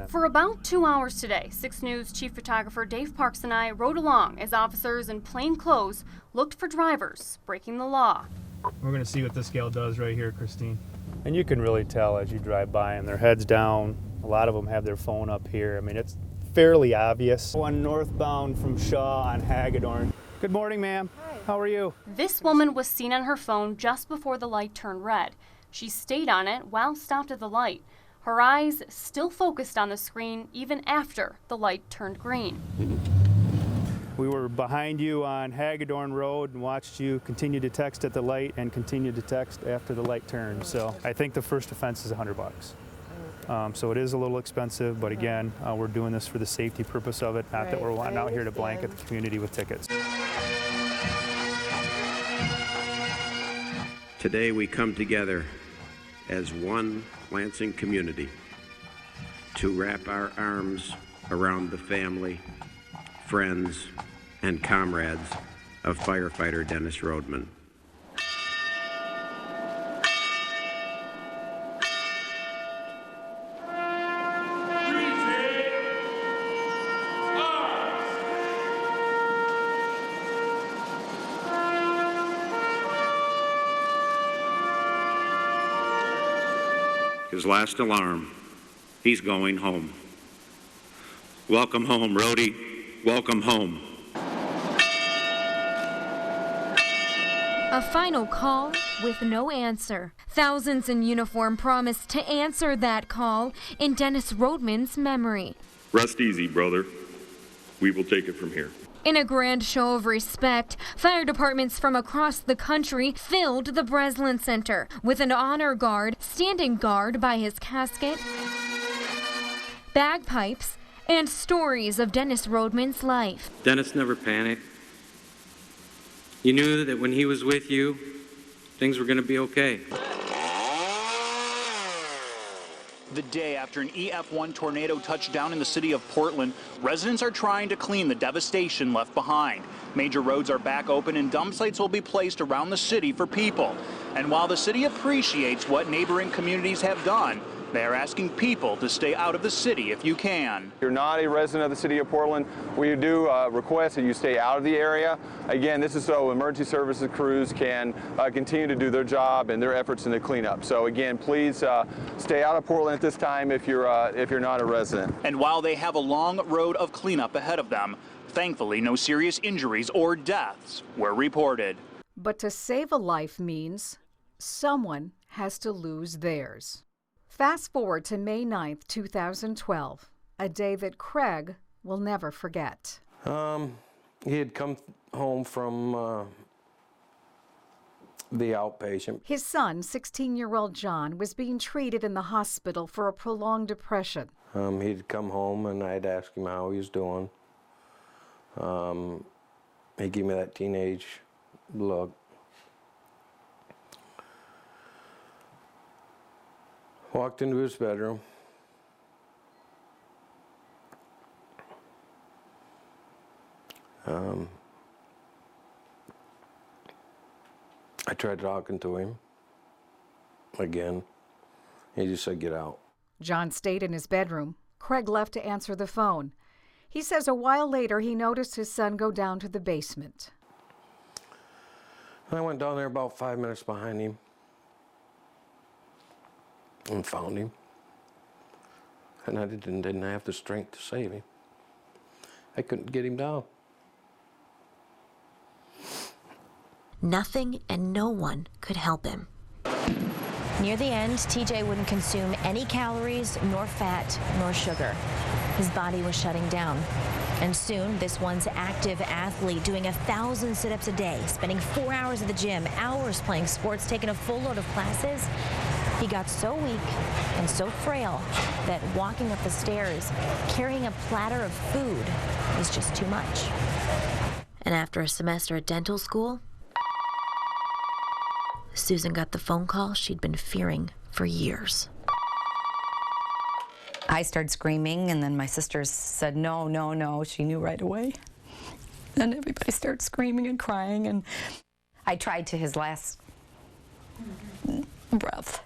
For about 2 hours today, 6 News chief photographer Dave Parks and I rode along as officers in plain clothes looked for drivers breaking the law. We're going to see what this gal does right here, Christine. And you can really tell as you drive by them, their heads down. A lot of them have their phone up here. I mean, it's fairly obvious. One northbound from Shaw on Hagedorn. Good morning, ma'am. Hi. How are you? This woman was seen on her phone just before the light turned red. She stayed on it while stopped at the light. Her eyes still focused on the screen even after the light turned green. We were behind you on Hagedorn Road and watched you continue to text at the light and continue to text after the light turned. So I think the first offense is $100. So it is a little expensive, but again, we're doing this for the safety purpose of it, not that we're wanting out here to blanket the community with tickets. Today we come together as one Lansing community to wrap our arms around the family, friends, and comrades of firefighter Dennis Rodman. His last alarm, he's going home. Welcome home, Rhodey. Welcome home. A final call with no answer. Thousands in uniform promised to answer that call in Dennis Rodman's memory. Rest easy, brother. We will take it from here. In a grand show of respect, fire departments from across the country filled the Breslin Center with an honor guard standing guard by his casket, bagpipes, and stories of Dennis Rodman's life. Dennis never panicked. You knew that when he was with you, things were going to be okay. The day after an EF1 tornado touched down in the city of Portland, residents are trying to clean the devastation left behind. Major roads are back open and dump sites will be placed around the city for people. And while the city appreciates what neighboring communities have done, they are asking people to stay out of the city if you can. If you're not a resident of the city of Portland, we do request that you stay out of the area. Again, this is so emergency services crews can continue to do their job and their efforts in the cleanup. So again, please stay out of Portland at this time if you're not a resident. And while they have a long road of cleanup ahead of them, thankfully no serious injuries or deaths were reported. But to save a life means someone has to lose theirs. Fast forward to May 9th, 2012, a day that Craig will never forget. He had come home from the outpatient. His son, 16-year-old John, was being treated in the hospital for a prolonged depression. He'd come home and I'd ask him how he was doing. He gave me that teenage look. Walked into his bedroom. I tried talking to him again. He just said, "Get out." John stayed in his bedroom. Craig left to answer the phone. He says a while later he noticed his son go down to the basement. I went down there about 5 minutes behind him and found him. And I didn't have the strength to save him. I couldn't get him down. Nothing and no one could help him. Near the end, TJ wouldn't consume any calories, nor fat, nor sugar. His body was shutting down. And soon, this once active athlete doing 1,000 sit-ups a day, spending 4 hours at the gym, hours playing sports, taking a full load of classes, he got so weak and so frail that walking up the stairs, carrying a platter of food, was just too much. And after a semester at dental school, Susan got the phone call she'd been fearing for years. I started screaming, and then my sisters said, "No, no, no." She knew right away. And everybody started screaming and crying, and I tried to his last breath.